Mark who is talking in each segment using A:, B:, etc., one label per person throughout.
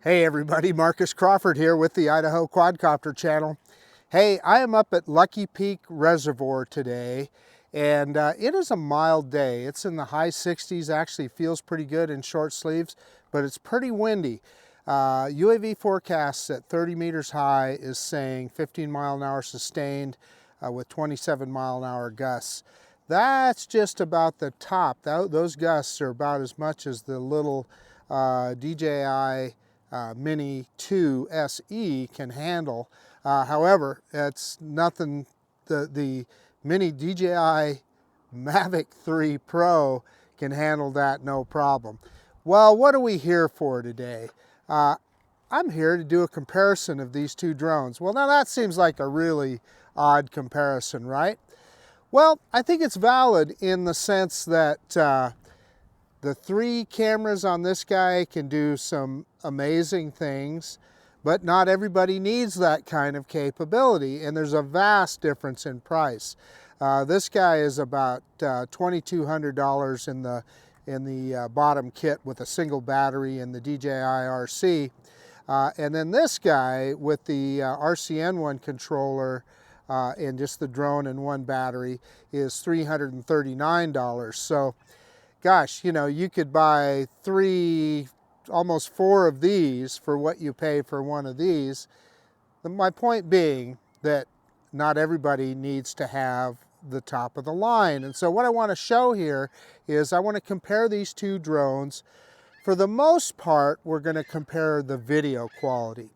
A: Hey everybody, Marcus Crawford here with the Idaho Quadcopter channel. Hey, I am up at Lucky Peak Reservoir today, and it is a mild day. It's in the high 60s, actually feels pretty good in short sleeves, but it's pretty windy. UAV forecasts at 30 meters high is saying 15 mile an hour sustained with 27 mile an hour gusts. That's just about the top. Those gusts are about as much as the little DJI Mini 2 SE can handle. However, it's nothing, the Mini DJI Mavic 3 Pro can handle that no problem. Well, what are we here for today? I'm here to do a comparison of these two drones. Well, now that seems like a really odd comparison, right? Well, I think it's valid in the sense that the three cameras on this guy can do some amazing things, but not everybody needs that kind of capability, and there's a vast difference in price. This guy is about $2,200 in the bottom kit with a single battery and the DJI RC. And then this guy with the RCN1 controller and just the drone and one battery is $339. So gosh, you know, you could buy almost four of these for what you pay for one of these. My point being that not everybody needs to have the top of the line. And so what I want to show here is I want to compare these two drones. For the most part, we're going to compare the video quality.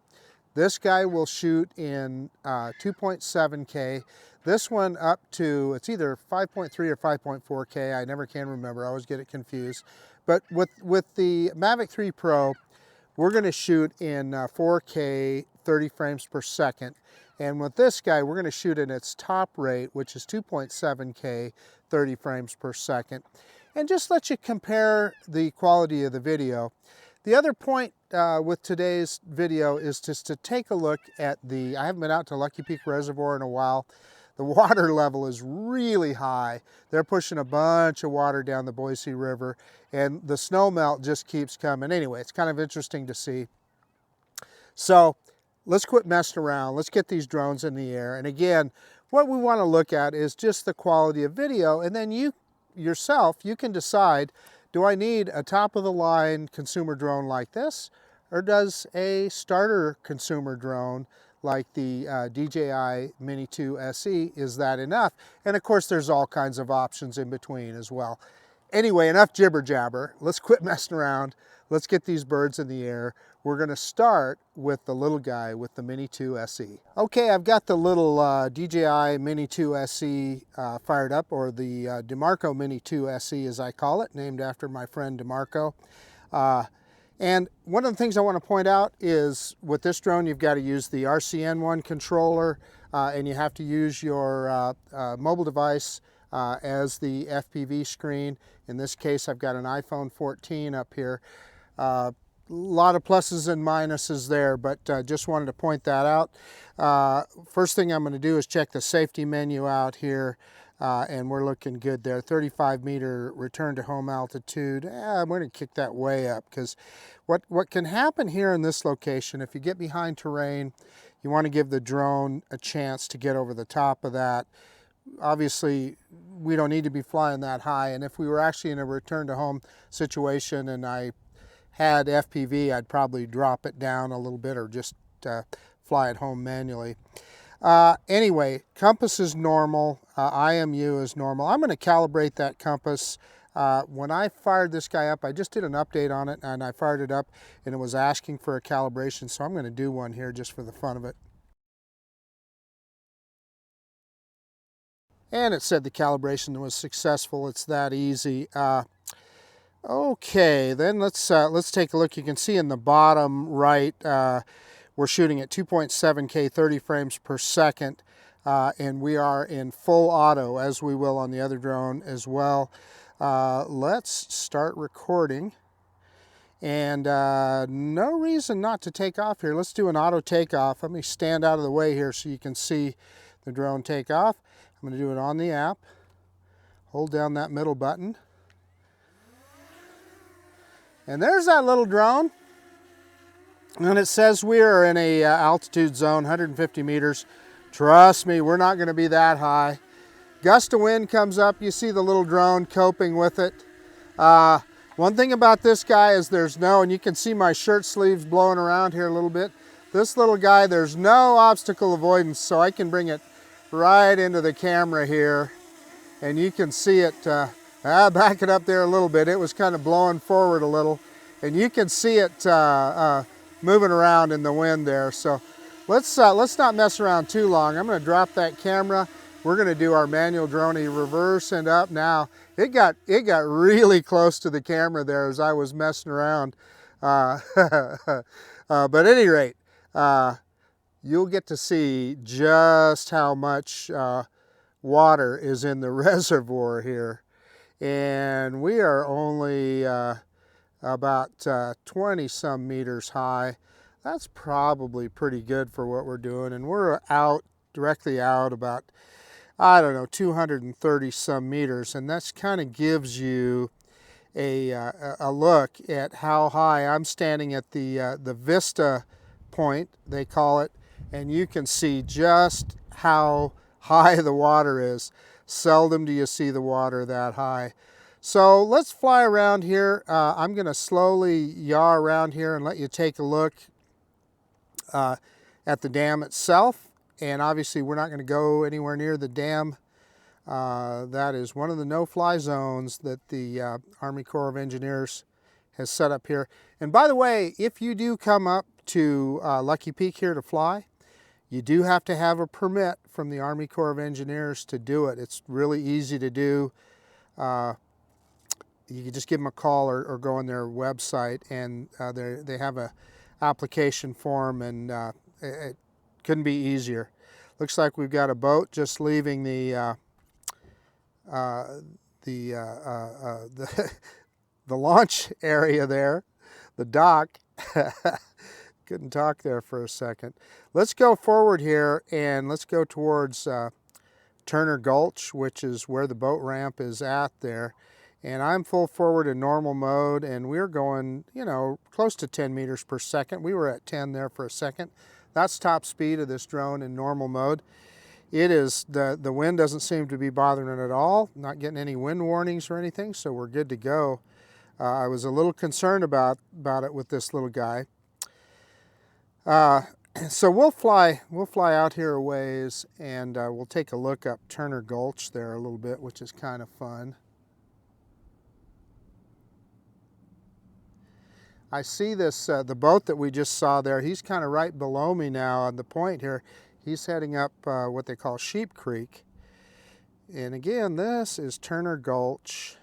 A: This guy will shoot in 2.7K. This one up to, it's either 5.3 or 5.4K. I never can remember. I always get it confused. But with the Mavic 3 Pro, we're going to shoot in 4K 30 frames per second. And with this guy, we're going to shoot in its top rate, which is 2.7K 30 frames per second. And just let you compare the quality of the video. The other point with today's video is just to take a look at I haven't been out to Lucky Peak Reservoir in a while. The water level is really high. They're pushing a bunch of water down the Boise River, and the snow melt just keeps coming. Anyway, it's kind of interesting to see. So let's quit messing around. Let's get these drones in the air. And again, what we want to look at is just the quality of video, and then you yourself, you can decide, do I need a top-of-the-line consumer drone like this, or does a starter consumer drone like the DJI Mini 2 SE, is that enough? And of course, there's all kinds of options in between as well. Anyway, enough jibber jabber. Let's quit messing around. Let's get these birds in the air. We're going to start with the little guy with the Mini 2 SE. Okay, I've got the little DJI Mini 2 SE fired up, or the DeMarco Mini 2 SE as I call it, named after my friend DeMarco. And one of the things I want to point out is with this drone, you've got to use the RCN1 controller, and you have to use your mobile device as the FPV screen. In this case, I've got an iPhone 14 up here. A lot of pluses and minuses there, but just wanted to point that out. First thing I'm going to do is check the safety menu out here, and we're looking good there. 35-meter return to home altitude. I'm going to kick that way up, because what can happen here in this location, if you get behind terrain, you want to give the drone a chance to get over the top of that. Obviously, we don't need to be flying that high, and if we were actually in a return to home situation and I had FPV, I'd probably drop it down a little bit or just fly it home manually. Anyway, compass is normal, IMU is normal. I'm going to calibrate that compass. When I fired this guy up, I just did an update on it, and I fired it up and it was asking for a calibration, so I'm going to do one here just for the fun of it. And it said the calibration was successful. It's that easy. Okay, then let's take a look. You can see in the bottom right, we're shooting at 2.7K 30 frames per second, and we are in full auto, as we will on the other drone as well. Let's start recording, and no reason not to take off here. Let's do an auto takeoff. Let me stand out of the way here so you can see the drone take off. I'm going to do it on the app. Hold down that middle button. And there's that little drone. And it says we are in a altitude zone, 150 meters. Trust me, we're not going to be that high. Gust of wind comes up. You see the little drone coping with it. One thing about this guy is there's no, and you can see my shirt sleeves blowing around here a little bit. This little guy, there's no obstacle avoidance, so I can bring it right into the camera here. And you can see it, back it up there a little bit. It was kind of blowing forward a little. And you can see it moving around in the wind there. So let's not mess around too long. I'm going to drop that camera. We're going to do our manual drone reverse and up now. It got really close to the camera there as I was messing around. But at any rate, you'll get to see just how much water is in the reservoir here. And we are only about 20 some meters high. That's probably pretty good for what we're doing. And we're directly out about, I don't know, 230 some meters. And that's kind of gives you a look at how high. I'm standing at the vista point, they call it. And you can see just how high the water is. Seldom do you see the water that high. So let's fly around here. I'm going to slowly yaw around here and let you take a look at the dam itself. And obviously we're not going to go anywhere near the dam. That is one of the no-fly zones that the Army Corps of Engineers has set up here. And by the way, if you do come up to Lucky Peak here to fly, you do have to have a permit from the Army Corps of Engineers to do it. It's really easy to do. You can just give them a call or go on their website, and they have a application form, and it couldn't be easier. Looks like we've got a boat just leaving the launch area there, the dock. Couldn't talk there for a second. Let's go forward here and let's go towards Turner Gulch, which is where the boat ramp is at there. And I'm full forward in normal mode, and we're going, you know, close to 10 meters per second. We were at 10 there for a second. That's top speed of this drone in normal mode. It is, the wind doesn't seem to be bothering it at all. Not getting any wind warnings or anything, so we're good to go. I was a little concerned about it with this little guy. So we'll fly out here a ways, and we'll take a look up Turner Gulch there a little bit, which is kind of fun. I see this, the boat that we just saw there, he's kind of right below me now on the point here. He's heading up what they call Sheep Creek. And again, this is Turner Gulch.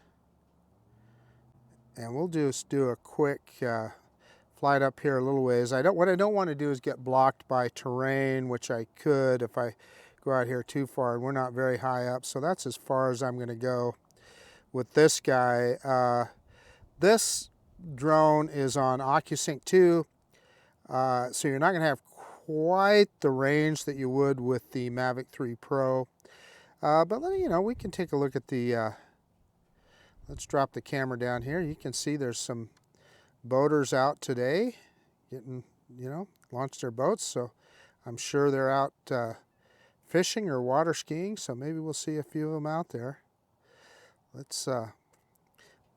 A: And we'll just do a quick flight up here a little ways. What I don't want to do is get blocked by terrain, which I could if I go out here too far. We're not very high up, so that's as far as I'm going to go with this guy. This drone is on OcuSync 2, so you're not going to have quite the range that you would with the Mavic 3 Pro. But you know, we can take a look at the, let's drop the camera down here. You can see there's some boaters out today getting, you know, launched their boats, so I'm sure they're out fishing or water skiing, so maybe we'll see a few of them out there. Let's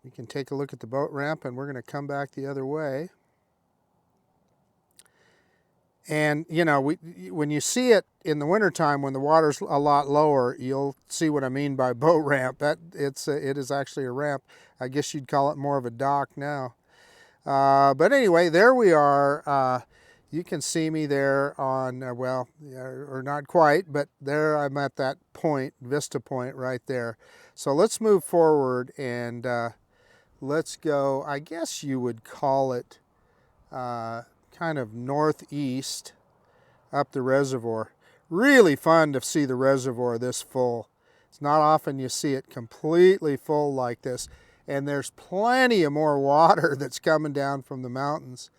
A: we can take a look at the boat ramp, and we're going to come back the other way. And you know, when you see it in the wintertime when the water's a lot lower, you'll see what I mean by boat ramp. It is actually a ramp. I guess you'd call it more of a dock now. But anyway, there we are. You can see me there on, well, or not quite, but there I'm at that point, Vista Point right there. So let's move forward and let's go, I guess you would call it kind of northeast up the reservoir. Really fun to see the reservoir this full. It's not often you see it completely full like this. And there's plenty of more water that's coming down from the mountains.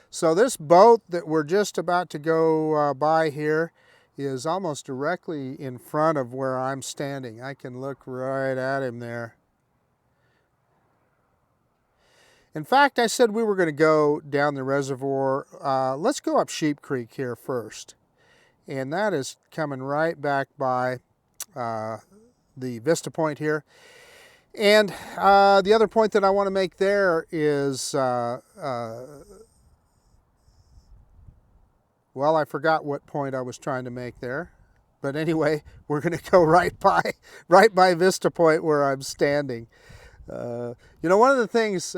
A: So this boat that we're just about to go by here is almost directly in front of where I'm standing. I can look right at him there. In fact, I said we were going to go down the reservoir. Let's go up Sheep Creek here first. And that is coming right back by the Vista Point here. And the other point that I want to make there is, well, I forgot what point I was trying to make there. But anyway, we're going to go right by Vista Point where I'm standing. You know, one of the things,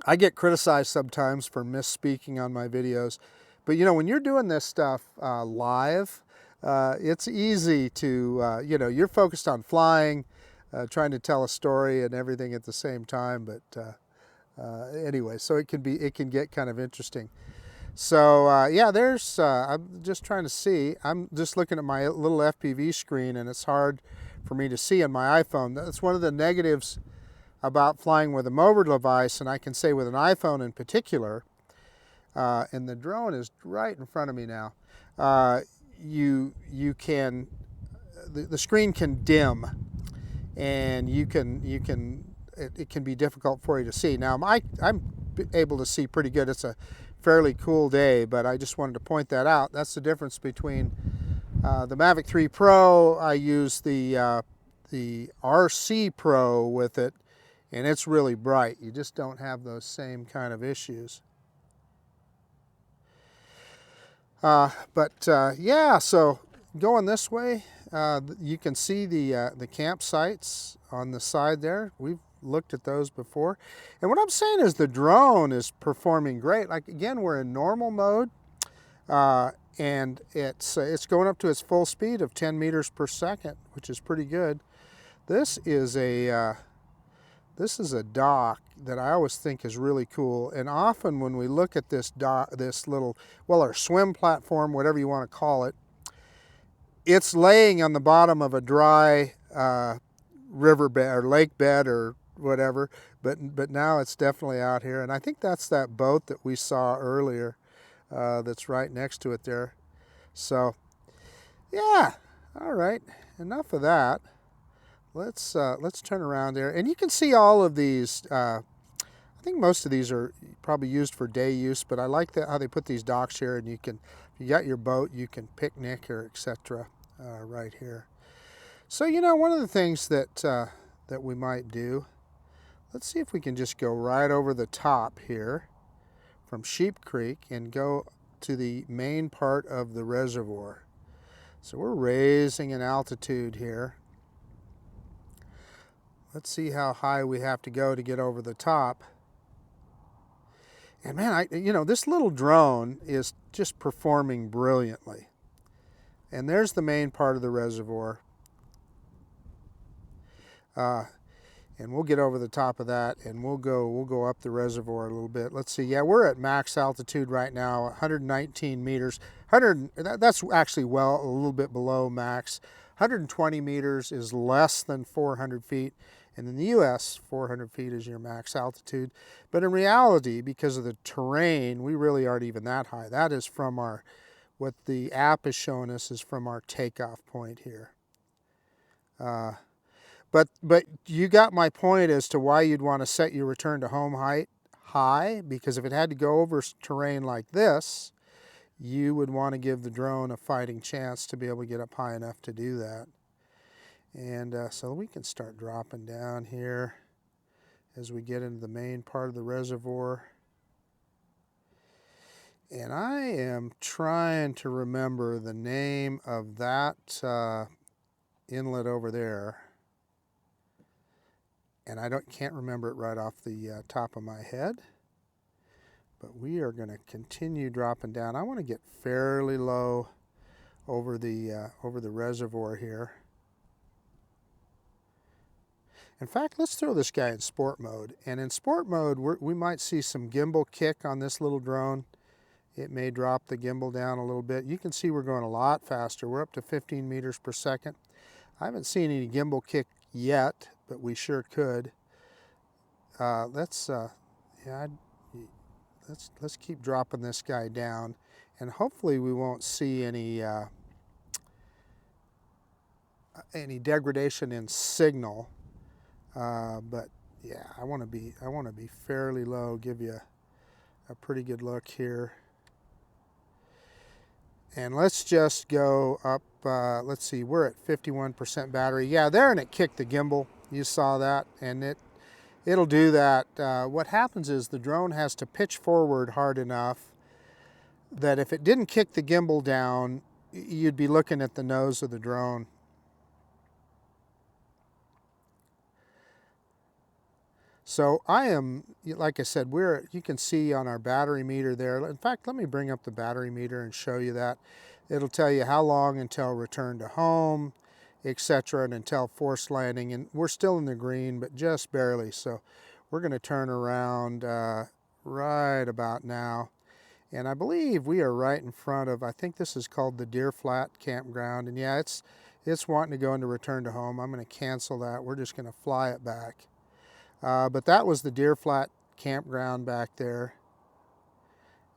A: I get criticized sometimes for misspeaking on my videos, but you know, when you're doing this stuff live, it's easy to, you know, you're focused on flying, trying to tell a story and everything at the same time, but anyway, so it can get kind of interesting. So yeah, there's, I'm just trying to see, I'm just looking at my little FPV screen and it's hard for me to see on my iPhone. That's one of the negatives about flying with a mobile device, and I can say with an iPhone in particular, and the drone is right in front of me now, you can, the screen can dim, and it can be difficult for you to see. Now I'm able to see pretty good. It's a fairly cool day, but I just wanted to point that out. That's the difference between the Mavic 3 Pro. I use the RC Pro with it, and it's really bright. You just don't have those same kind of issues. Yeah, so going this way, you can see the campsites on the side there. We've looked at those before. And what I'm saying is the drone is performing great. Like, again, we're in normal mode, and it's going up to its full speed of 10 meters per second, which is pretty good. This is a dock that I always think is really cool, and often when we look at this dock, this little, well, our swim platform, whatever you want to call it, it's laying on the bottom of a dry riverbed or lake bed or whatever, but now it's definitely out here, and I think that's that boat that we saw earlier that's right next to it there. So yeah, all right, enough of that. Let's turn around there, and you can see all of these. I think most of these are probably used for day use, but I like how they put these docks here, and if you got your boat, you can picnic or etc. Right here. So you know, one of the things that we might do, let's see if we can just go right over the top here from Sheep Creek and go to the main part of the reservoir. So we're raising in altitude here. Let's see how high we have to go to get over the top. And man, you know, this little drone is just performing brilliantly. And there's the main part of the reservoir. And we'll get over the top of that, and we'll go up the reservoir a little bit. Let's see. Yeah, we're at max altitude right now, 119 meters. That's actually a little bit below max. 120 meters is less than 400 feet. And in the US, 400 feet is your max altitude. But in reality, because of the terrain, we really aren't even that high. That is from what the app is showing us is from our takeoff point here. But you got my point as to why you'd want to set your return to home height high, because if it had to go over terrain like this, you would want to give the drone a fighting chance to be able to get up high enough to do that. And so we can start dropping down here as we get into the main part of the reservoir. And I am trying to remember the name of that inlet over there. And I can't remember it right off the top of my head. But we are going to continue dropping down. I want to get fairly low over the reservoir here. In fact, let's throw this guy in sport mode. And in sport mode, we might see some gimbal kick on this little drone. It may drop the gimbal down a little bit. You can see we're going a lot faster. We're up to 15 meters per second. I haven't seen any gimbal kick yet, but we sure could. Let's keep dropping this guy down, and hopefully we won't see any degradation in signal. But Yeah, I want to be fairly low, give you a pretty good look here. And let's just go up, let's see, we're at 51% battery. Yeah, there, and it kicked the gimbal. You saw that, and it'll do that. What happens is the drone has to pitch forward hard enough that if it didn't kick the gimbal down, you'd be looking at the nose of the drone. So I am, like I said, you can see on our battery meter there. In fact, let me bring up the battery meter and show you that. It'll tell you how long until return to home, etc., and until forced landing. And we're still in the green, but just barely. So we're going to turn around right about now. And I believe we are right in front of, I think this is called the Deer Flat Campground. And yeah, it's wanting to go into return to home. I'm going to cancel that. We're just going to fly it back. But that was the Deer Flat Campground back there.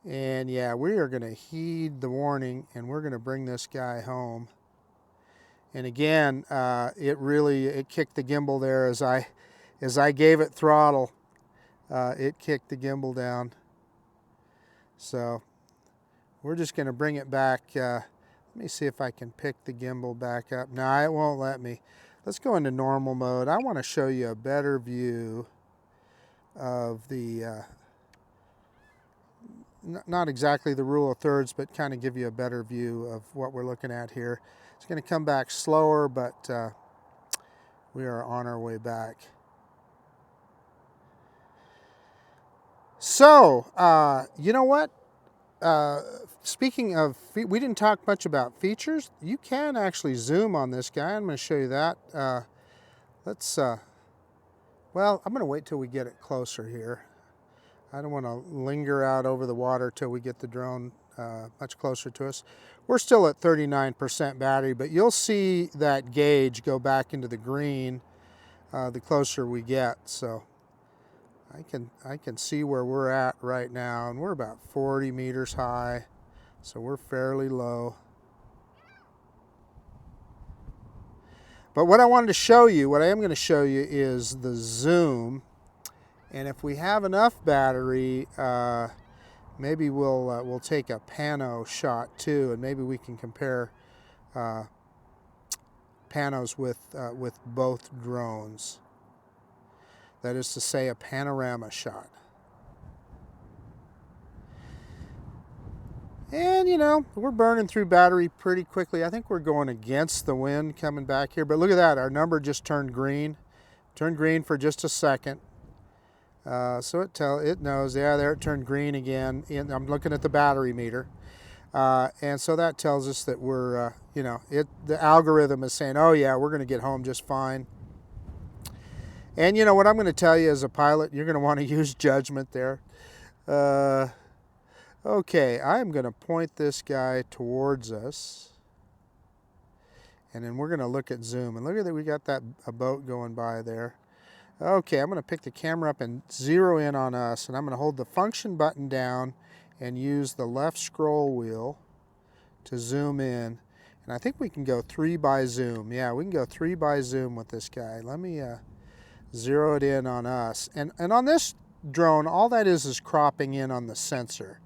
A: And yeah, we are going to heed the warning, and we're going to bring this guy home. And again, it kicked the gimbal there as I gave it throttle. It kicked the gimbal down. So we're just going to bring it back. Let me see if I can pick the gimbal back up. No, it won't let me. Let's go into normal mode. I want to show you a better view of the, not exactly the rule of thirds, but kind of give you a better view of what we're looking at here. It's going to come back slower, but we are on our way back. So, you know what? Speaking of, we didn't talk much about features. You can actually zoom on this guy. I'm going to show you that. Well, I'm going to wait till we get it closer here. I don't want to linger out over the water till we get the drone much closer to us. We're still at 39% battery, but you'll see that gauge go back into the green the closer we get. So I can see where we're at right now, and we're about 40 meters high, so we're fairly low. But what I wanted to show you, what I am going to show you, is the zoom. And if we have enough battery, maybe we'll take a pano shot too, and maybe we can compare panos with both drones. That is to say, a panorama shot. And you know, we're burning through battery pretty quickly. I think we're going against the wind coming back here. But look at that, our number just turned green. Turned green for just a second. So it knows, yeah, there it turned green again. And I'm looking at the battery meter. And so that tells us that we're, you know, the algorithm is saying, oh yeah, we're going to get home just fine. And you know what I'm going to tell you as a pilot, you're going to want to use judgment there. Okay, I'm going to point this guy towards us. And then we're going to look at zoom. And look at that, we got a boat going by there. Okay, I'm going to pick the camera up and zero in on us. And I'm going to hold the function button down and use the left scroll wheel to zoom in. And I think we can go 3 by zoom. Yeah, we can go 3 by zoom with this guy. Let me zero it in on us. And on this drone, all that is cropping in on the sensor.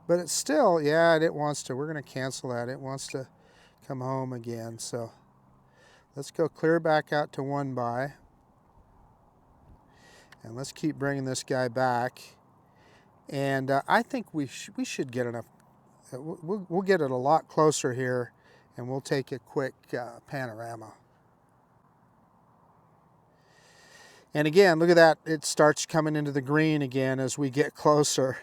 A: But it's still, yeah, it wants to. We're going to cancel that. It wants to come home again. So let's go clear back out to 1 by. And let's keep bringing this guy back. And I think we should get enough. We'll get it a lot closer here, and we'll take a quick panorama. And again, look at that. It starts coming into the green again as we get closer.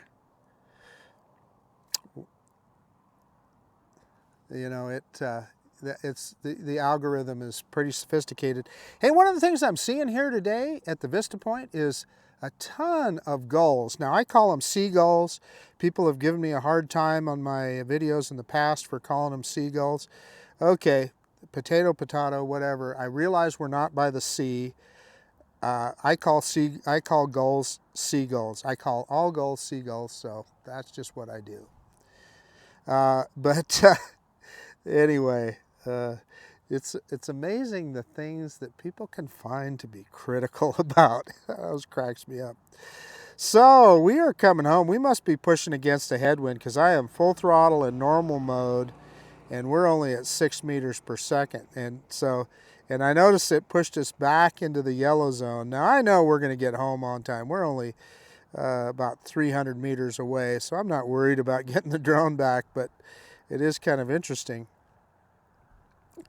A: You know, the algorithm is pretty sophisticated. Hey, one of the things I'm seeing here today at the Vista Point is a ton of gulls. Now, I call them seagulls. People have given me a hard time on my videos in the past for calling them seagulls. Okay, potato, whatever. I realize we're not by the sea. I call gulls seagulls. I call all gulls seagulls, so that's just what I do. Anyway, It's amazing the things that people can find to be critical about. Those cracks me up. So we are coming home. We must be pushing against a headwind because I am full throttle in normal mode and we're only at 6 meters per second. And I noticed it pushed us back into the yellow zone. Now I know we're going to get home on time. We're only about 300 meters away, so I'm not worried about getting the drone back, but it is kind of interesting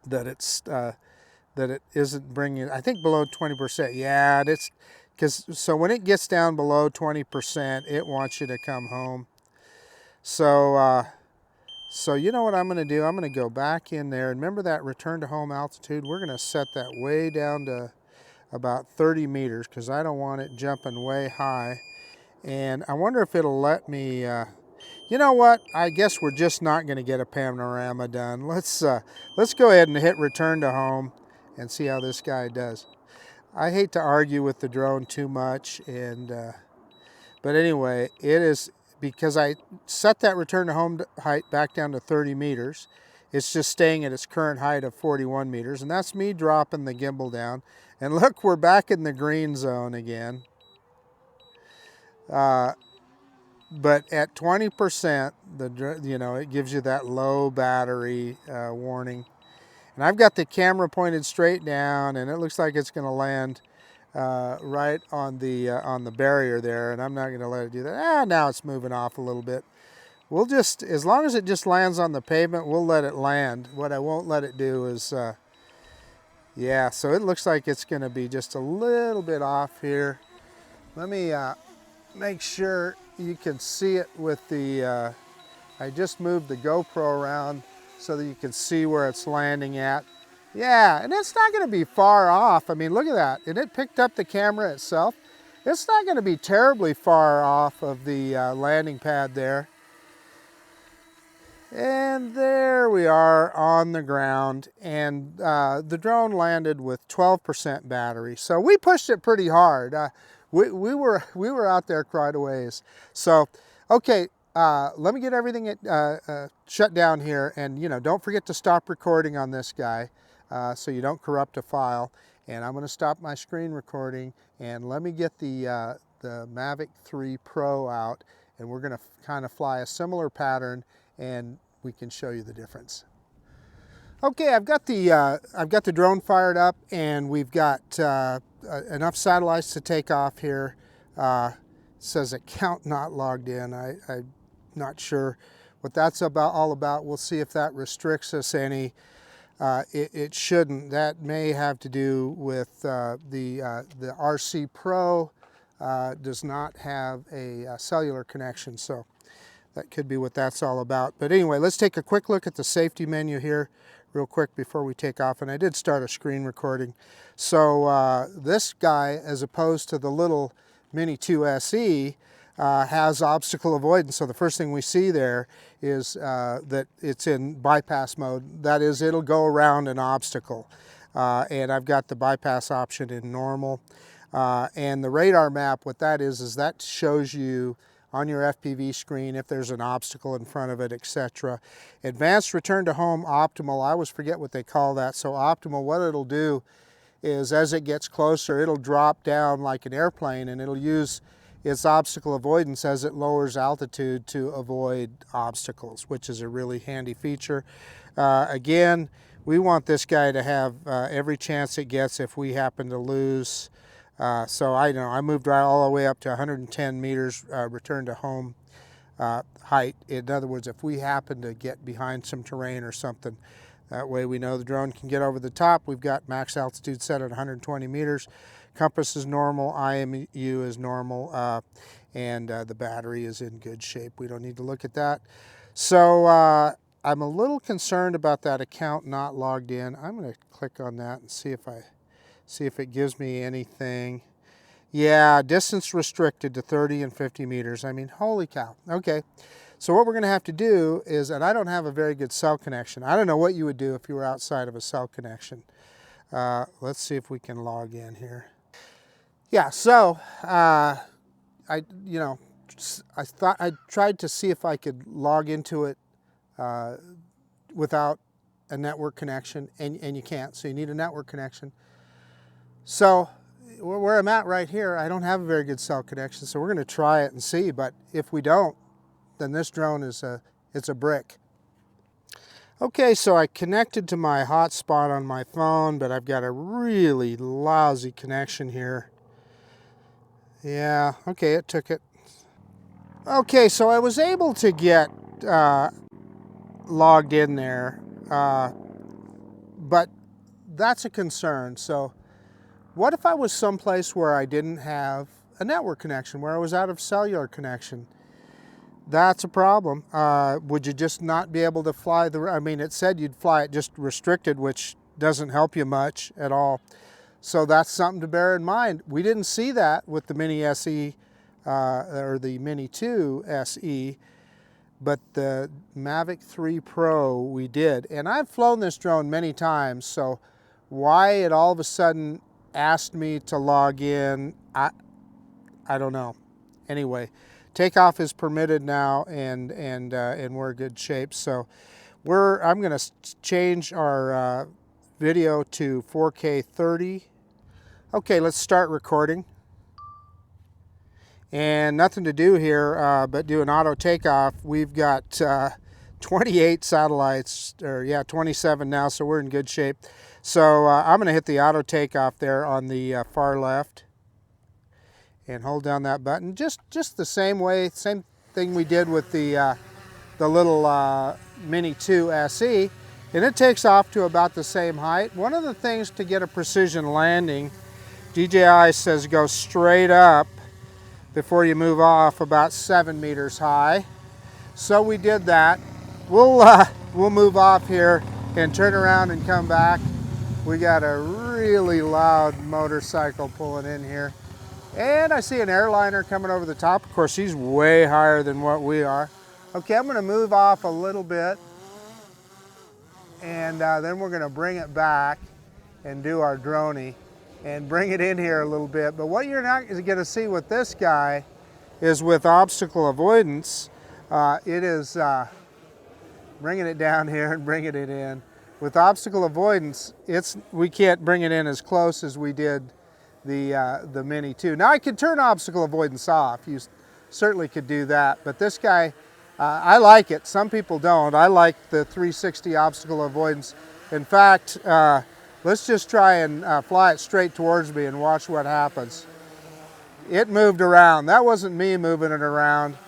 A: that it isn't bringing, I think, below 20%. Yeah, it's so when it gets down below 20%, it wants you to come home. So you know what I'm going to do? I'm going to go back in there. And remember that return to home altitude? We're going to set that way down to about 30 meters because I don't want it jumping way high. And I wonder if it'll let me, you know what? I guess we're just not going to get a panorama done. Let's go ahead and hit return to home and see how this guy does. I hate to argue with the drone too much, but anyway, it is because I set that return to home height back down to 30 meters. It's just staying at its current height of 41 meters, and that's me dropping the gimbal down. And look, we're back in the green zone again. But at 20%, it gives you that low battery warning. And I've got the camera pointed straight down, and it looks like it's going to land right on the barrier there, and I'm not going to let it do that. Now it's moving off a little bit. We'll just, as long as it just lands on the pavement, we'll let it land. What I won't let it do is, yeah, so it looks like it's going to be just a little bit off here. Let me make sure you can see it with the, I just moved the GoPro around so that you can see where it's landing at. Yeah, and it's not going to be far off. I mean, look at that. And it picked up the camera itself. It's not going to be terribly far off of the landing pad there. And there we are on the ground. And the drone landed with 12% battery. So we pushed it pretty hard. We were out there quite a ways. So, okay. Let me get everything shut down here, and don't forget to stop recording on this guy so you don't corrupt a file. And I'm going to stop my screen recording, and let me get the Mavic 3 Pro out, and we're going to kind of fly a similar pattern, and we can show you the difference. Okay, I've got the drone fired up, and we've got enough satellites to take off here. Says account not logged in. I'm not sure what that's all about. We'll see if that restricts us any. It shouldn't. That may have to do with the RC Pro does not have a cellular connection, so that could be what that's all about. But anyway, let's take a quick look at the safety menu here real quick before we take off. And I did start a screen recording. So this guy, as opposed to the little Mini 2 SE, has obstacle avoidance. So the first thing we see there is that it's in bypass mode. That is, it'll go around an obstacle. And I've got the bypass option in normal. And the radar map, what that is that shows you on your FPV screen if there's an obstacle in front of it, etc. Advanced return to home optimal, I always forget what they call that. So optimal, what it'll do is as it gets closer, it'll drop down like an airplane, and it'll use its obstacle avoidance as it lowers altitude to avoid obstacles, which is a really handy feature. Again, we want this guy to have every chance it gets if we happen to lose. So I moved right all the way up to 110 meters return to home height. In other words, if we happen to get behind some terrain or something, that way we know the drone can get over the top. We've got max altitude set at 120 meters. Compass is normal, IMU is normal, and the battery is in good shape. We don't need to look at that. So I'm a little concerned about that account not logged in. I'm going to click on that and see if it gives me anything. Yeah, distance restricted to 30 and 50 meters. I mean, holy cow. Okay, so what we're going to have to do is, and I don't have a very good cell connection. I don't know what you would do if you were outside of a cell connection. Let's see if we can log in here. Yeah, so I thought I tried to see if I could log into it without a network connection, and you can't, so you need a network connection. So where I'm at right here, I don't have a very good cell connection, so we're going to try it and see, but if we don't, then this drone is it's a brick. Okay, so I connected to my hotspot on my phone, but I've got a really lousy connection here. Yeah, okay, it took it. Okay, so I was able to get logged in there, but that's a concern. So what if I was someplace where I didn't have a network connection, where I was out of cellular connection? That's a problem. Would you just not be able to fly the, I mean, it said you'd fly it just restricted, which doesn't help you much at all. So that's something to bear in mind. We didn't see that with the Mini SE or the Mini 2 SE, but the Mavic 3 Pro we did. And I've flown this drone many times, so why it all of a sudden asked me to log in, I don't know. Anyway, takeoff is permitted now, and we're in good shape. So I'm going to change our video to 4K 30. Okay, let's start recording. And nothing to do here but do an auto takeoff. We've got 28 satellites, or yeah, 27 now, so we're in good shape. So I'm going to hit the auto takeoff there on the far left and hold down that button. Just the same way, same thing we did with the little Mini 2 SE, and it takes off to about the same height. One of the things to get a precision landing, DJI says go straight up before you move off about 7 meters high. So we did that. We'll move off here and turn around and come back. We got a really loud motorcycle pulling in here. And I see an airliner coming over the top. Of course, he's way higher than what we are. Okay, I'm gonna move off a little bit, and then we're gonna bring it back and do our droney and bring it in here a little bit. But what you're not gonna see with this guy is with obstacle avoidance, it is bringing it down here and bringing it in. With obstacle avoidance, we can't bring it in as close as we did the Mini 2. Now I could turn obstacle avoidance off. You certainly could do that, but this guy, I like it. Some people don't. I like the 360 obstacle avoidance. In fact, let's just try and fly it straight towards me and watch what happens. It moved around. That wasn't me moving it around.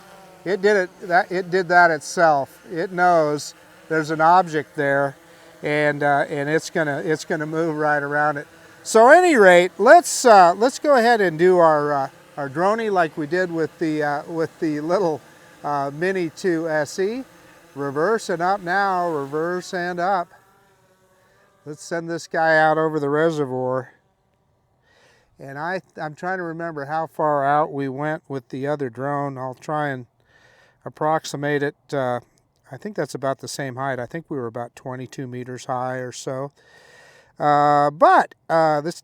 A: It did that itself. It knows there's an object there, and it's gonna move right around it. So at any rate, let's go ahead and do our droney like we did with the little Mini 2 SE. Reverse and up now, reverse and up. Let's send this guy out over the reservoir. And I'm trying to remember how far out we went with the other drone. I'll try and approximate it. I think that's about the same height. I think we were about 22 meters high or so. But this,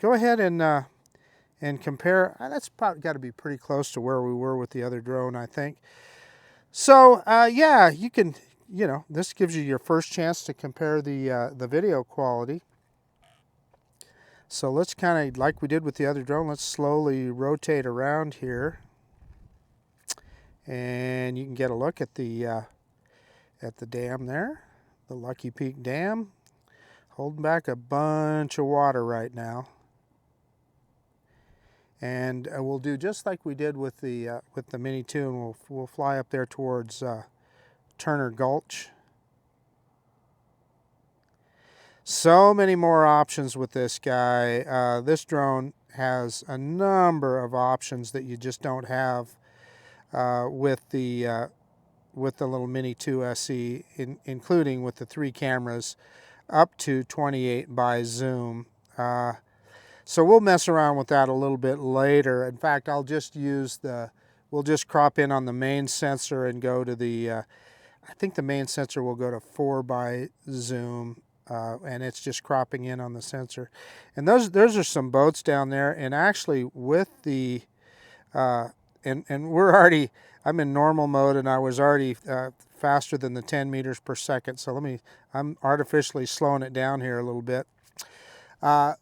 A: go ahead and compare. That's probably got to be pretty close to where we were with the other drone, I think. So yeah, you can, this gives you your first chance to compare the video quality. So let's kind of, like we did with the other drone, let's slowly rotate around here, and you can get a look at the dam there, the Lucky Peak Dam. Holding back a bunch of water right now, and we'll do just like we did with the Mini 2, and we'll fly up there towards Turner Gulch. So many more options with this guy. This drone has a number of options that you just don't have with the little Mini 2 SE, including with the 3 cameras. Up to 28 by zoom. So we'll mess around with that a little bit later. In fact, I'll just we'll just crop in on the main sensor and go to I think the main sensor will go to 4 by zoom, and it's just cropping in on the sensor. And those are some boats down there, and actually with the, and we're already, I'm in normal mode, and I was already faster than the 10 meters per second. So I'm artificially slowing it down here a little bit. But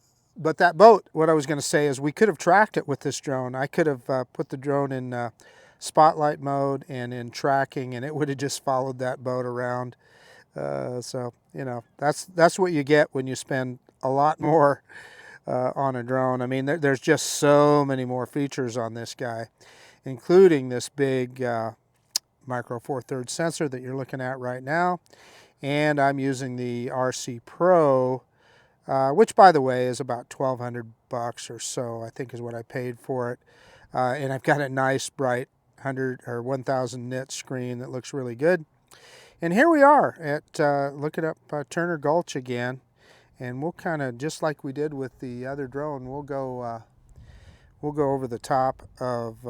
A: that boat, what I was going to say is we could have tracked it with this drone. I could have put the drone in spotlight mode and in tracking, and it would have just followed that boat around. So, you know, that's what you get when you spend a lot more on a drone. I mean, there's just so many more features on this guy, including this big micro 4/3 sensor that you're looking at right now. And I'm using the RC Pro, which, by the way, is about $1,200 or so, I think is what I paid for it. And I've got a nice bright 100 or 1000 nit screen that looks really good. And here we are at looking up Turner Gulch again, and we'll kind of, just like we did with the other drone, we'll go over the top of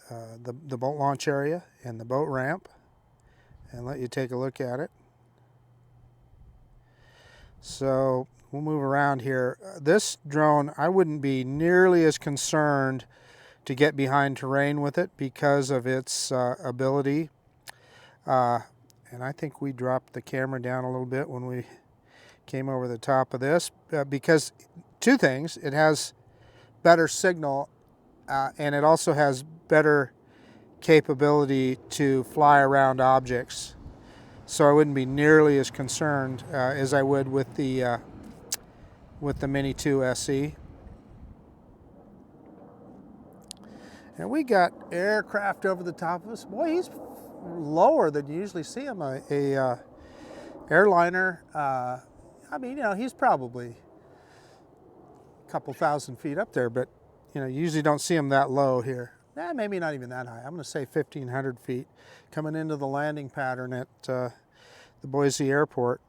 A: the boat launch area and the boat ramp, and let you take a look at it. So we'll move around here. This drone, I wouldn't be nearly as concerned to get behind terrain with it because of its ability. And I think we dropped the camera down a little bit when we came over the top of this because two things: it has better signal and it also has better capability to fly around objects. So I wouldn't be nearly as concerned as I would with the Mini 2 SE. And we got aircraft over the top of us. Boy, he's lower than you usually see him. A airliner. I mean, you know, he's probably a couple thousand feet up there, but you know, you usually don't see him that low here. Maybe not even that high. I'm going to say 1,500 feet coming into the landing pattern at the Boise airport.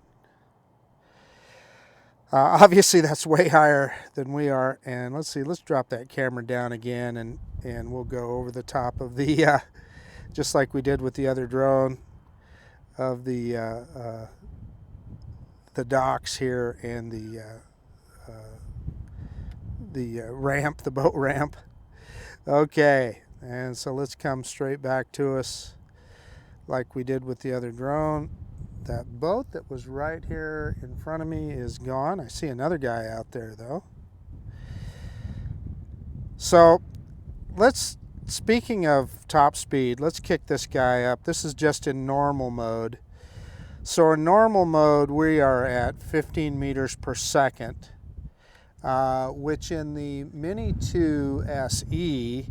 A: Obviously, that's way higher than we are. And let's see, let's drop that camera down again, and we'll go over the top of the, just like we did with the other drone, of the docks here and the ramp, the boat ramp. Okay, and so let's come straight back to us like we did with the other drone. That boat that was right here in front of me is gone. I see another guy out there though. So speaking of top speed, let's kick this guy up. This is just in normal mode. So in normal mode, we are at 15 meters per second, which in the Mini 2 SE,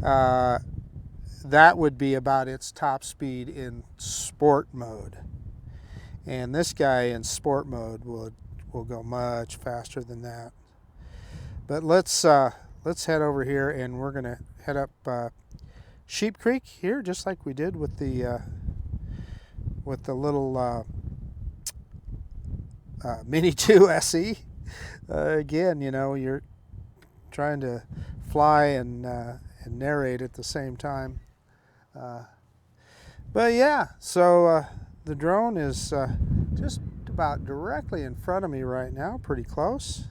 A: that would be about its top speed in sport mode. And this guy in sport mode will go much faster than that. But let's head over here, and we're gonna head up Sheep Creek here, just like we did with the little Mini 2 SE. Again, you know, you're trying to fly and narrate at the same time. But yeah, so the drone is just about directly in front of me right now, pretty close.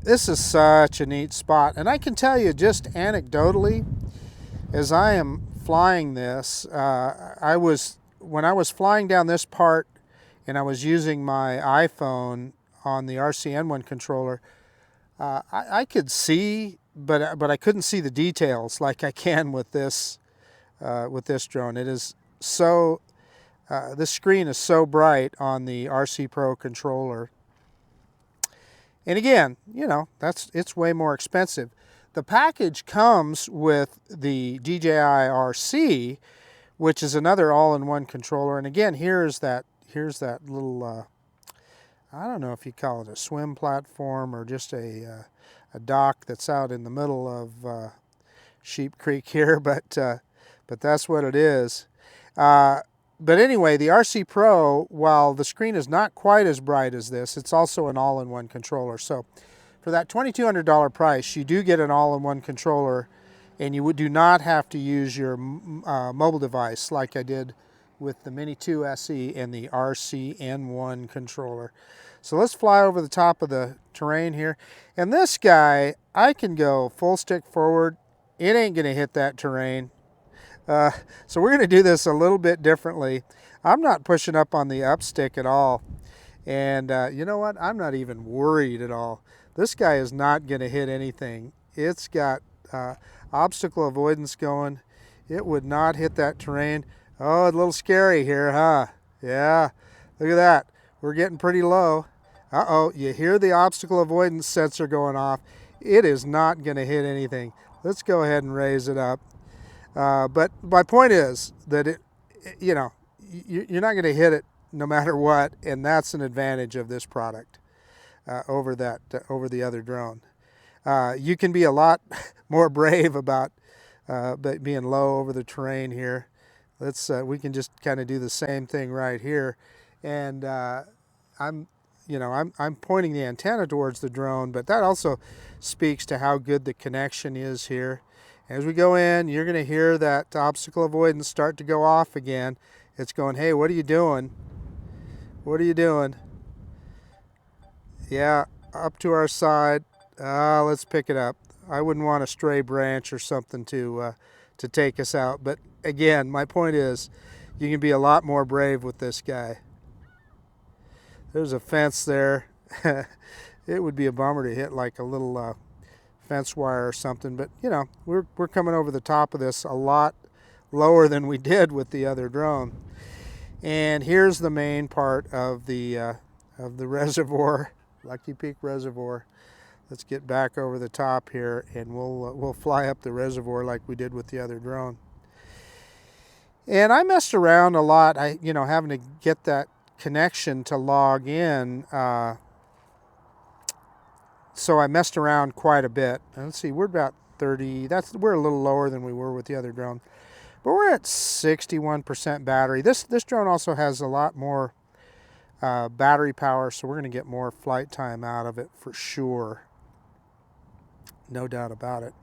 A: This is such a neat spot, and I can tell you just anecdotally, as I am flying this, when I was flying down this part and I was using my iPhone on the RCN1 controller, I could see, but I couldn't see the details like I can with this drone. It is so, this screen is so bright on the RC Pro controller. And again, you know, it's way more expensive. The package comes with the DJI RC, which is another all-in-one controller. And again, here's that little, I don't know if you call it a swim platform or just a dock that's out in the middle of Sheep Creek here, but that's what it is. But anyway, the RC Pro, while the screen is not quite as bright as this, it's also an all-in-one controller. So for that $2,200 price, you do get an all-in-one controller, and you do not have to use your mobile device like I did with the Mini 2 SE and the RCN1 controller. So let's fly over the top of the terrain here. And this guy, I can go full stick forward it ain't gonna hit that terrain. So we're gonna do this a little bit differently. I'm not pushing up on the up stick at all. And you know what? I'm not even worried at all. This guy is not gonna hit anything. It's got obstacle avoidance going. It would not hit that terrain. Oh, a little scary here, huh? Yeah, look at that. We're getting pretty low. Uh-oh, you hear the obstacle avoidance sensor going off. It is not gonna hit anything. Let's go ahead and raise it up. But my point is that you know, you're not gonna hit it no matter what, and that's an advantage of this product over the other drone. You can be a lot more brave about being low over the terrain here. We can just kind of do the same thing right here, and I'm pointing the antenna towards the drone, but that also speaks to how good the connection is here. As we go in, you're going to hear that obstacle avoidance start to go off again. It's going, hey, what are you doing? What are you doing? Yeah, up to our side. Let's pick it up. I wouldn't want a stray branch or something to take us out. But again, my point is, you can be a lot more brave with this guy. There's a fence there. It would be a bummer to hit like a little fence wire or something. But you know, we're coming over the top of this a lot lower than we did with the other drone. And here's the main part of the reservoir, Lucky Peak Reservoir. Let's get back over the top here, and we'll fly up the reservoir like we did with the other drone. And I messed around a lot. Having to get that connection to log in. So I messed around quite a bit. And let's see, we're about 30. We're a little lower than we were with the other drone, but we're at 61% battery. This drone also has a lot more battery power, so we're going to get more flight time out of it for sure. No doubt about it.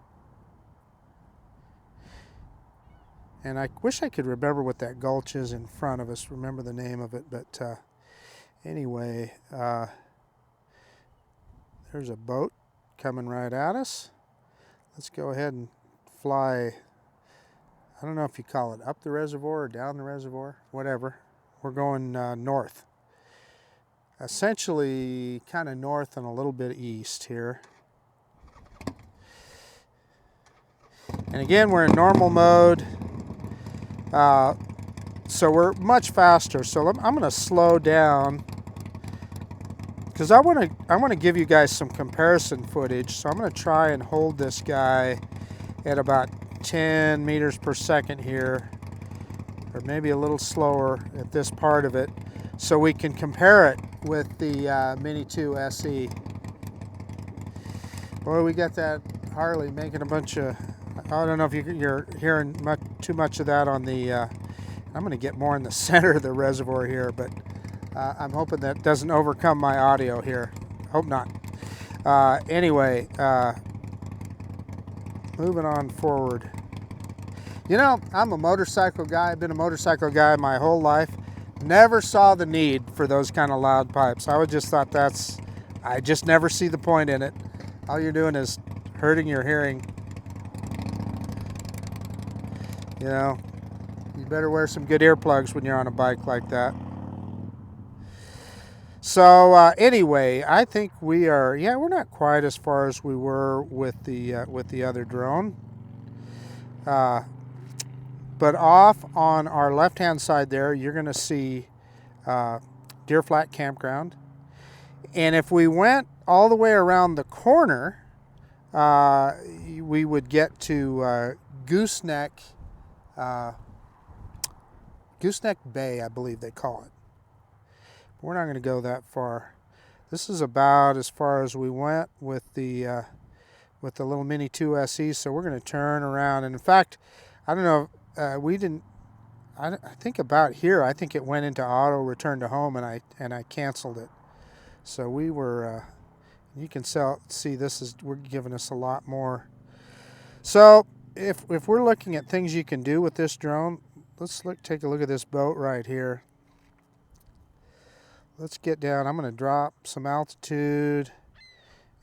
A: And I wish I could remember what that gulch is in front of us, remember the name of it, but anyway, there's a boat coming right at us. Let's go ahead and fly, I don't know if you call it up the reservoir or down the reservoir, whatever. We're going north. Essentially kind of north and a little bit east here. And again, we're in normal mode. So we're much faster. So I'm going to slow down because I want to give you guys some comparison footage. So I'm going to try and hold this guy at about 10 meters per second here, or maybe a little slower at this part of it, so we can compare it with the Mini 2 SE. Boy, we got that Harley making a bunch of, I don't know if you're hearing too much of that on the, I'm going to get more in the center of the reservoir here, but I'm hoping that doesn't overcome my audio here. Hope not. Anyway, moving on forward. You know, I'm a motorcycle guy. I've been a motorcycle guy my whole life. Never saw the need for those kind of loud pipes. I just thought I just never see the point in it. All you're doing is hurting your hearing. You know, you better wear some good earplugs when you're on a bike like that. So anyway, I think we're not quite as far as we were with the other drone. But off on our left-hand side there, you're going to see Deer Flat Campground. And if we went all the way around the corner, we would get to Gooseneck Bay, I believe they call it. But we're not going to go that far. This is about as far as we went with the little Mini 2 SE, so we're going to turn around. And in fact, I don't know, I think about here, I think it went into auto return to home, and I canceled it. So we were, you can see we're giving us a lot more. So if we're looking at things you can do with this drone, take a look at this boat right here. Let's get down. I'm going to drop some altitude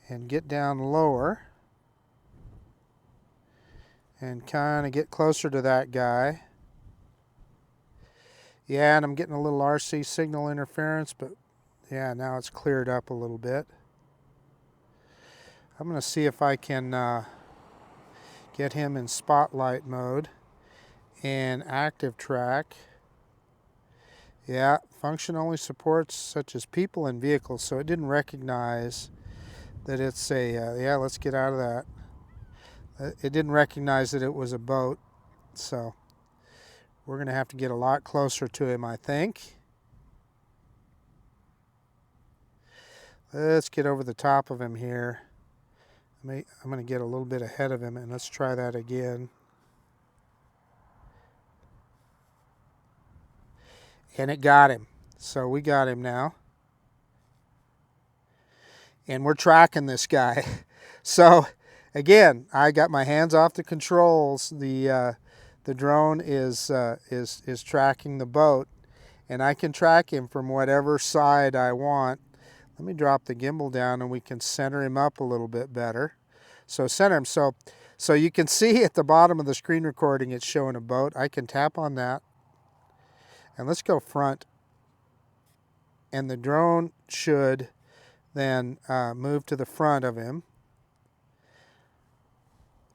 A: and get down lower. and kind of get closer to that guy. Yeah, and I'm getting a little RC signal interference, but yeah, now it's cleared up a little bit. I'm going to see if I can get him in spotlight mode and active track. Yeah, function only supports such as people and vehicles, so it didn't recognize that it's a, yeah, let's get out of that. It didn't recognize that it was a boat, so we're going to have to get a lot closer to him, I think. Let's get over the top of him here. I'm going to get a little bit ahead of him, and let's try that again. And it got him. So we got him now. And we're tracking this guy. So again, I got my hands off the controls. The drone is tracking the boat, and I can track him from whatever side I want. Let me drop the gimbal down, and we can center him up a little bit better. So center him. So you can see at the bottom of the screen recording, it's showing a boat. I can tap on that, and let's go front. And the drone should then move to the front of him.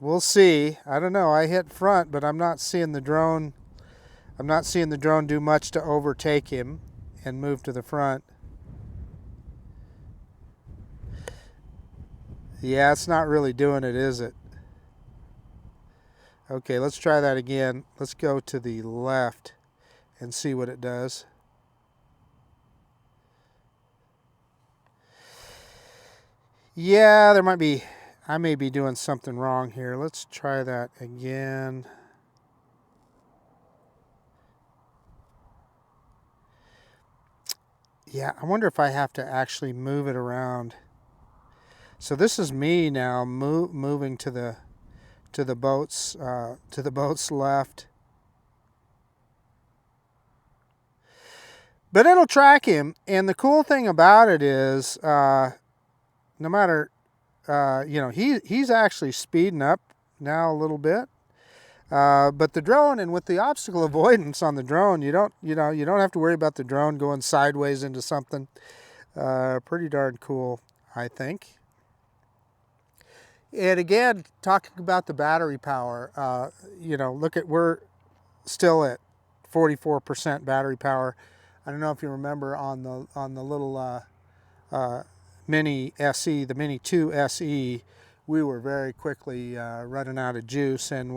A: We'll see. I don't know. I hit front, but I'm not seeing the drone. I'm not seeing the drone do much to overtake him and move to the front. Yeah, it's not really doing it, is it? Okay, let's try that again. Let's go to the left and see what it does. Yeah, there might be, I may be doing something wrong here. Let's try that again. Yeah, I wonder if I have to actually move it around. So this is me now moving to the boat's left. But it'll track him, and the cool thing about it is, no matter, you know, he's actually speeding up now a little bit. But the drone, and with the obstacle avoidance on the drone, you don't have to worry about the drone going sideways into something. Pretty darn cool, I think. And again, talking about the battery power, you know, look at, we're still at 44% battery power. I don't know if you remember on the little Mini SE, the Mini 2 SE, we were very quickly running out of juice, and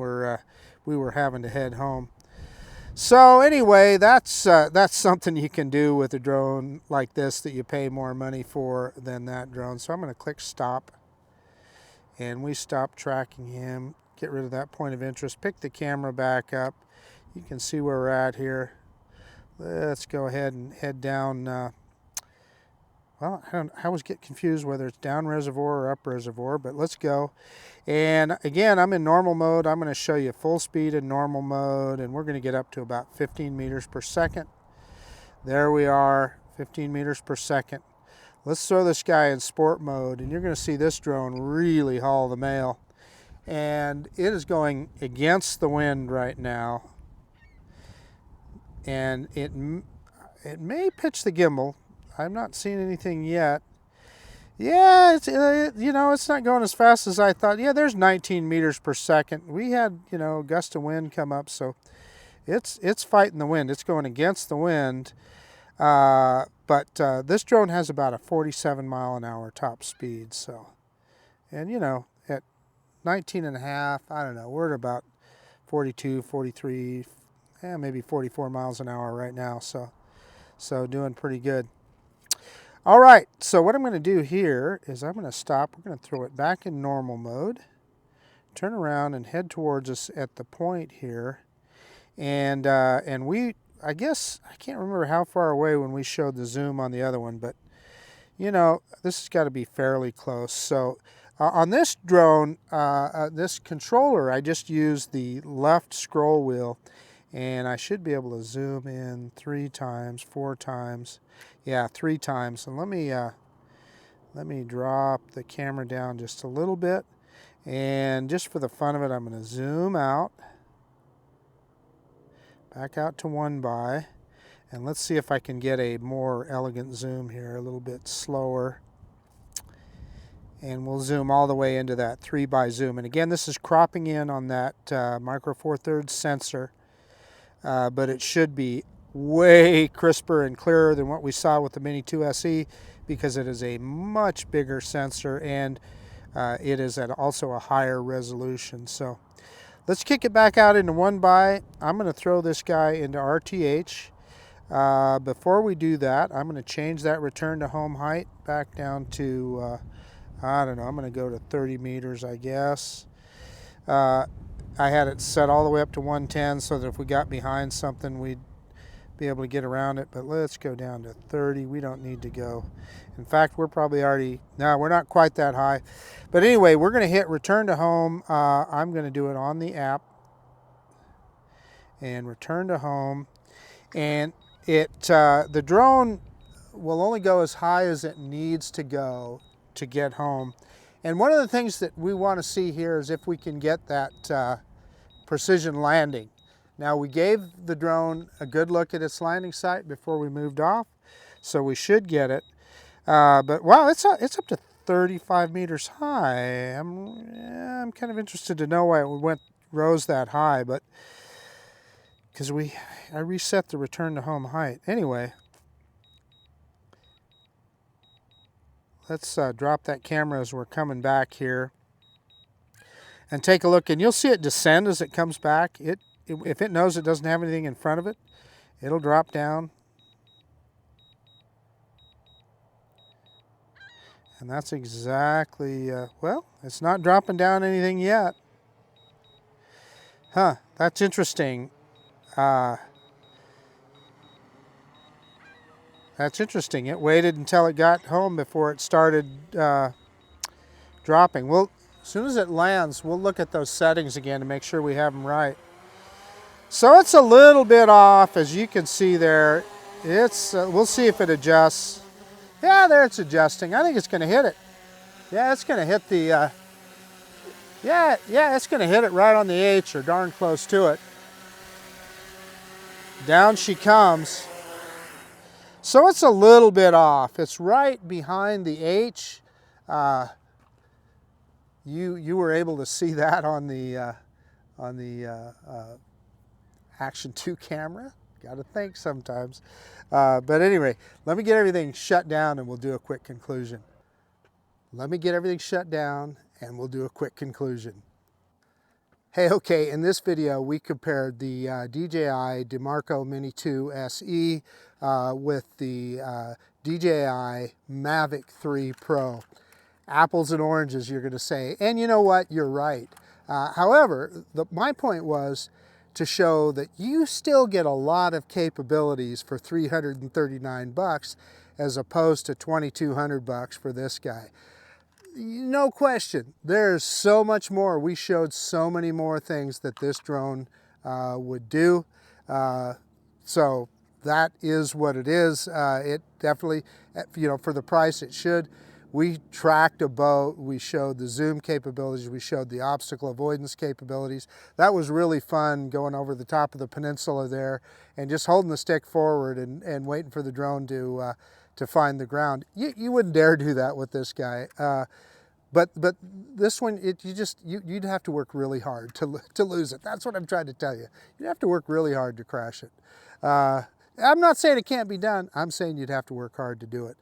A: we were having to head home. So anyway, that's something you can do with a drone like this that you pay more money for than that drone. So I'm going to click stop, and we stop tracking him. Get rid of that point of interest. Pick the camera back up. You can see where we're at here. Let's go ahead and head down. Well, I always get confused whether it's down reservoir or up reservoir, but let's go. And again, I'm in normal mode. I'm going to show you full speed in normal mode, and we're going to get up to about 15 meters per second. There we are, 15 meters per second. Let's throw this guy in sport mode, and you're going to see this drone really haul the mail. And it is going against the wind right now. And it may pitch the gimbal. I'm not seeing anything yet. Yeah, it's you know, it's not going as fast as I thought. Yeah, there's 19 meters per second. We had, you know, gust of wind come up, so it's fighting the wind. It's going against the wind. But this drone has about a 47 mile an hour top speed. So, and you know, at 19 and a half, I don't know, we're at about 42, 43, maybe 44 miles an hour right now. So doing pretty good. All right, so what I'm going to do here is I'm going to stop. We're going to throw it back in normal mode, turn around and head towards us at the point here. And I guess, I can't remember how far away when we showed the zoom on the other one, but you know, this has got to be fairly close. So on this drone, this controller, I just used the left scroll wheel, and I should be able to zoom in 3 times, 4 times. Yeah, 3 times. And let me drop the camera down just a little bit, And just for the fun of it, I'm going to zoom out, back out to 1x, and let's see if I can get a more elegant zoom here, a little bit slower. And we'll zoom all the way into that 3x zoom. And again, this is cropping in on that micro four thirds sensor, but it should be way crisper and clearer than what we saw with the Mini 2 SE, because it is a much bigger sensor, and it is at also a higher resolution. So let's kick it back out into 1x. I'm going to throw this guy into RTH. Before we do that, I'm going to change that return to home height back down to I don't know, I'm going to go to 30 meters, I guess. I had it set all the way up to 110 so that if we got behind something, we'd be able to get around it. But let's go down to 30. We don't need to go. In fact, we're probably already, no, we're not quite that high. But anyway, we're going to hit return to home. I'm going to do it on the app. And return to home. And the drone will only go as high as it needs to go to get home. And one of the things that we want to see here is if we can get that precision landing. Now, we gave the drone a good look at its landing site before we moved off, so we should get it. But wow, it's up to 35 meters high. I'm kind of interested to know why it rose that high, but because I reset the return to home height. Anyway, let's drop that camera as we're coming back here and take a look. And you'll see it descend as it comes back. If it knows it doesn't have anything in front of it, it'll drop down. And that's exactly, well, it's not dropping down anything yet. Huh, that's interesting. That's interesting. It waited until it got home before it started dropping. Well, as soon as it lands, we'll look at those settings again to make sure we have them right. So it's a little bit off, as you can see there. We'll see if it adjusts. Yeah, there it's adjusting. I think it's going to hit it. Yeah, it's going to hit the, yeah, it's going to hit it right on the H, or darn close to it. Down she comes. So it's a little bit off. It's right behind the H. You were able to see that on the Action 2 camera. Got to think sometimes. But anyway, let me get everything shut down and we'll do a quick conclusion. Let me get everything shut down and we'll do a quick conclusion. Hey, okay, in this video we compared the DJI DeMarco Mini 2 SE with the DJI Mavic 3 Pro. Apples and oranges, you're going to say. And you know what? You're right. However, my point was to show that you still get a lot of capabilities for $339 as opposed to $2,200 for this guy. No question, there's so much more. We showed so many more things that this drone would do. So that is what it is. It definitely, for the price it should. We tracked a boat, we showed the zoom capabilities, we showed the obstacle avoidance capabilities. That was really fun, going over the top of the peninsula there and just holding the stick forward and waiting for the drone to find the ground. You wouldn't dare do that with this guy. But this one, you'd have to work really hard to lose it. That's what I'm trying to tell you. You'd have to work really hard to crash it. I'm not saying it can't be done. I'm saying you'd have to work hard to do it.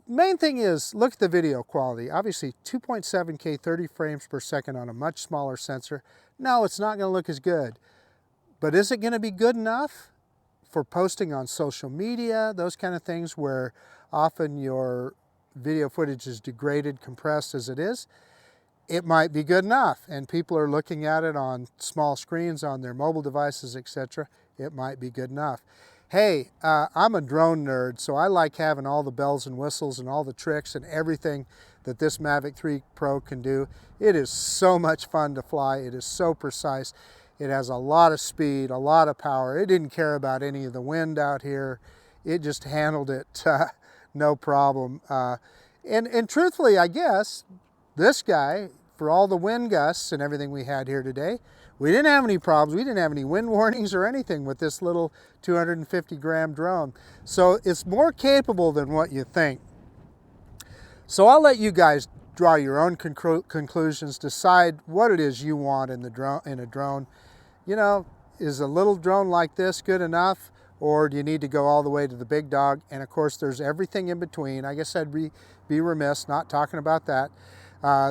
A: Main thing is, look at the video quality. Obviously 2.7K 30 frames per second on a much smaller sensor. No, it's not going to look as good. But is it going to be good enough for posting on social media, those kind of things where often your video footage is degraded, compressed as it is? It might be good enough, and people are looking at it on small screens on their mobile devices, etc. It might be good enough. Hey, I'm a drone nerd, so I like having all the bells and whistles and all the tricks and everything that this Mavic 3 Pro can do. It is so much fun to fly. It is so precise. It has a lot of speed, a lot of power. It didn't care about any of the wind out here. It just handled it no problem. And truthfully, I guess, this guy, for all the wind gusts and everything we had here today, we didn't have any problems. We didn't have any wind warnings or anything with this little 250 gram drone. So it's more capable than what you think. So I'll let you guys draw your own conclusions, decide what it is you want in a drone. You know, is a little drone like this good enough, or do you need to go all the way to the big dog? And of course, there's everything in between. I guess I'd be remiss not talking about that.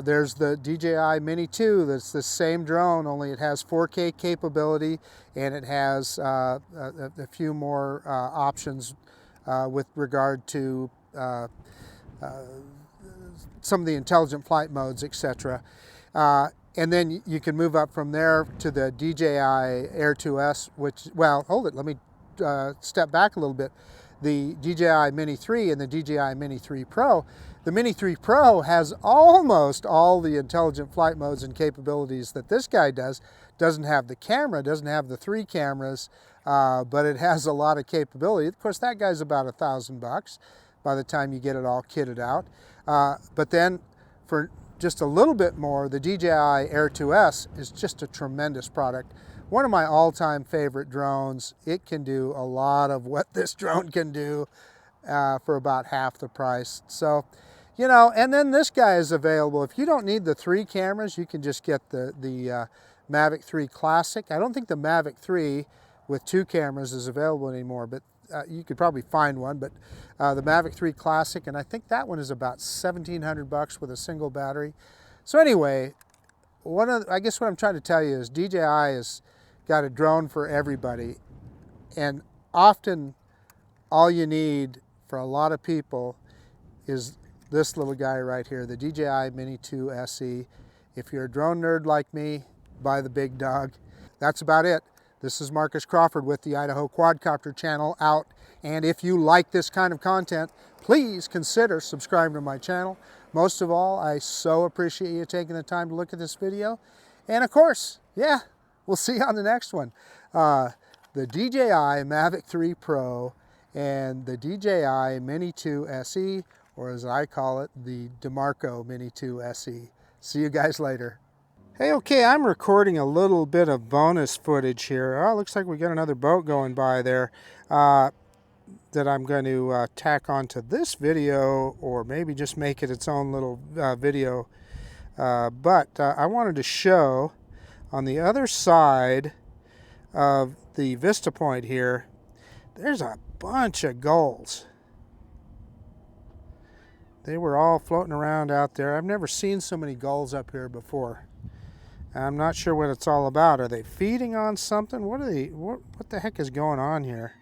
A: There's the DJI Mini 2. That's the same drone, only it has 4K capability, and it has a few more options with regard to some of the intelligent flight modes, etc. And then you can move up from there to the DJI Air 2S, which, well, hold it, let me step back a little bit. The DJI Mini 3 and the DJI Mini 3 Pro. The Mini 3 Pro has almost all the intelligent flight modes and capabilities that this guy does. Doesn't have the camera, doesn't have the 3 cameras, but it has a lot of capability. Of course, that guy's about $1,000 by the time you get it all kitted out. But then for just a little bit more, the DJI Air 2S is just a tremendous product. One of my all-time favorite drones. It can do a lot of what this drone can do for about half the price. So, you know, and then this guy is available. If you don't need the 3 cameras, you can just get the Mavic 3 Classic. I don't think the Mavic 3 with 2 cameras is available anymore, but you could probably find one. But the Mavic 3 Classic, and I think that one is about $1,700 with a single battery. So anyway, I guess what I'm trying to tell you is DJI has got a drone for everybody, and often all you need for a lot of people is this little guy right here, the DJI Mini 2 SE. If you're a drone nerd like me, buy the big dog. That's about it. This is Marcus Crawford with the Idaho Quadcopter channel out, and if you like this kind of content, please consider subscribing to my channel. Most of all, I so appreciate you taking the time to look at this video. And of course, yeah, we'll see you on the next one. The DJI Mavic 3 Pro and the DJI Mini 2 SE, or as I call it, the DeMarco Mini 2 SE. See you guys later. Hey, okay, I'm recording a little bit of bonus footage here. Oh, looks like we got another boat going by there that I'm going to tack onto this video, or maybe just make it its own little video. But I wanted to show on the other side of the Vista Point here, there's a bunch of gulls. They were all floating around out there. I've never seen so many gulls up here before. I'm not sure what it's all about. Are they feeding on something? What the heck is going on here?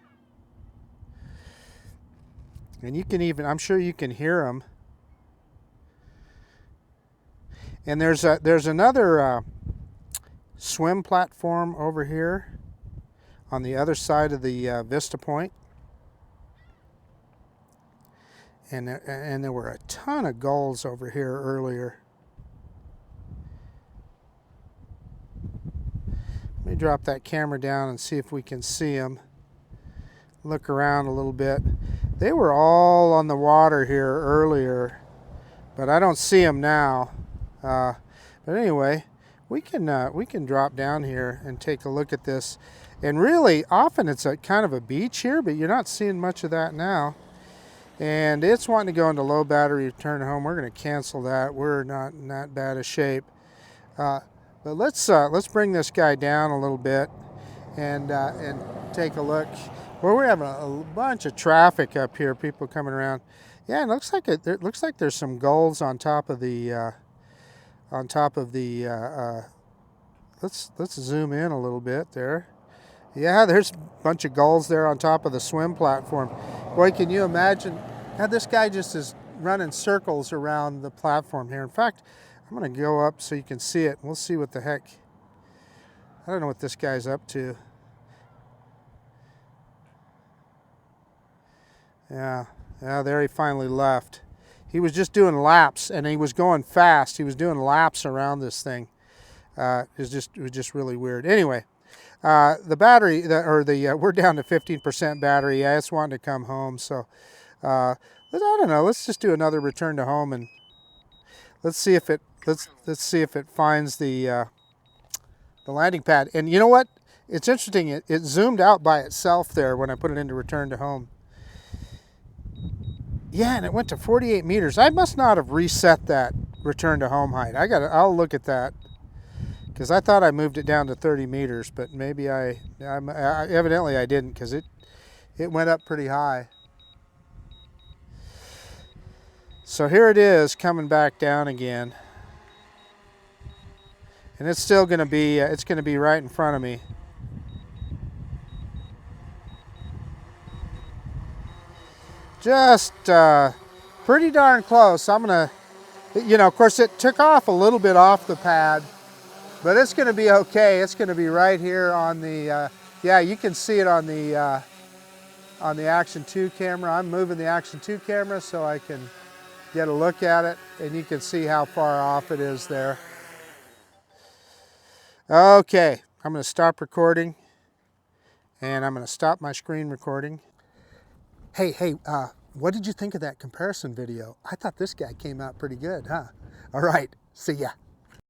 A: And you can even, I'm sure you can hear them. And there's another swim platform over here on the other side of the Vista Point. And there were a ton of gulls over here earlier. Let me drop that camera down and see if we can see them. Look around a little bit. They were all on the water here earlier, but I don't see them now. But anyway, we can drop down here and take a look at this. And really, often it's a kind of a beach here, but you're not seeing much of that now. And it's wanting to go into low battery return home. We're going to cancel that. We're not in that bad a shape. But let's bring this guy down a little bit and take a look. Well, we're having a bunch of traffic up here, people coming around. Yeah, it looks like there's some gulls on top of the let's zoom in a little bit there. Yeah, there's a bunch of gulls there on top of the swim platform. Boy, can you imagine? Now this guy just is running circles around the platform here. In fact, I'm going to go up so you can see it. We'll see what the heck. I don't know what this guy's up to. Yeah, there he finally left. He was just doing laps, and he was going fast. He was doing laps around this thing. It was just really weird. Anyway, the battery, we're down to 15% battery. Yeah, it's wanting to come home. So, I don't know. Let's just do another return to home and let's see if it let's see if it finds the landing pad. And you know what? It's interesting. It zoomed out by itself there when I put it into return to home. Yeah, and it went to 48 meters. I must not have reset that return to home height. I'll look at that, because I thought I moved it down to 30 meters, but maybe evidently I didn't, because it went up pretty high. So here it is coming back down again. And it's still going to be, it's going to be right in front of me. Just pretty darn close. I'm going to, you know, of course it took off a little bit off the pad, but it's going to be okay. It's going to be right here on the, yeah, you can see it on the Action 2 camera. I'm moving the Action 2 camera so I can get a look at it, and you can see how far off it is there. Okay, I'm going to stop recording, and I'm going to stop my screen recording. Hey, what did you think of that comparison video? I thought this guy came out pretty good, huh? All right, see ya.